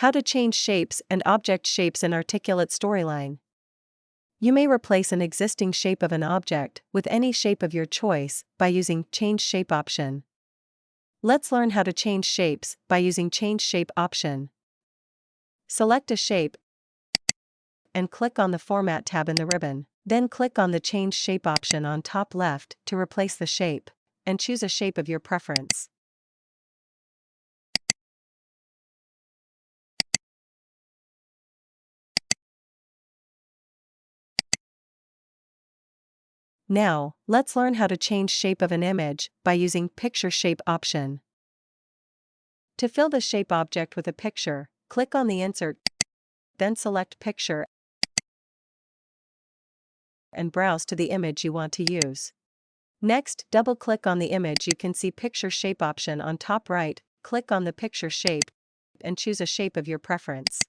How to change shapes and object shapes in Articulate Storyline. You may replace an existing shape of an object with any shape of your choice by using Change Shape option. Let's learn how to change shapes by using Change Shape option. Select a shape and click on the Format tab in the ribbon. Then click on the Change Shape option on top left to replace the shape, and choose a shape of your preference. Now, let's learn how to change shape of an image by using Picture Shape option. To fill the shape object with a picture, click on the Insert, then select Picture and browse to the image you want to use. Next, double-click on the image. You can see Picture Shape option on top right, click on the picture shape, and choose a shape of your preference.